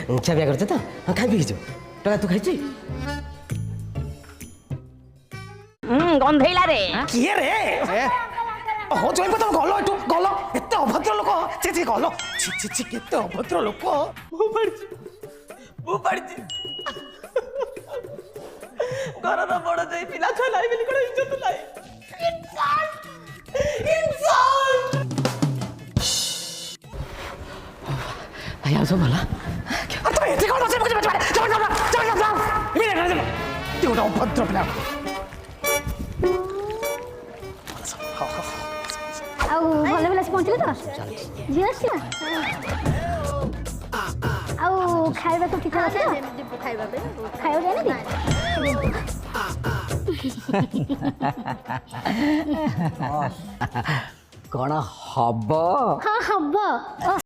ଖିଆ ପିଆ କରୁଛ ତ ହଁ ଖାଇ ପିଇଛୁ ଟଙ୍କା ତୁ ଖାଇଛୁ ଗନ୍ଧେଇଲା ରେ କିଏ ରେ ହଉ ଜୟ ତମ ଗଲ ଏଠୁ ଗଲ ଏତେ ଅଭଦ୍ର ଲୋକ ଛି ଗଲ ଛି କେତେ ଅଭଦ୍ର ଲୋକ ମୁଁ ପଢିଛି ଘରର ବଡ ଯାଇ ପିଲା ଛୁଆ ନାହିଁ ବୋଲି କଣ ଇଜ୍ଜତ ନାହିଁ ଭାଇ ଆଉ ସବୁ ଭଲ ତମେ ଏଠି କଣ ବସେ ଗୋଟେ ଅଭଦ୍ର ପିଲା ଆଉ ଭଲ ଭଲ ଆସି ପହଞ୍ଚିଲେ ତ ଝିଅ ଆସିଲା ଆଉ ଖାଇବା ତ ଠିକ୍ ଅଛି ଖାଇବା ଯାଇନି କଣ ହବ ହଁ ହବ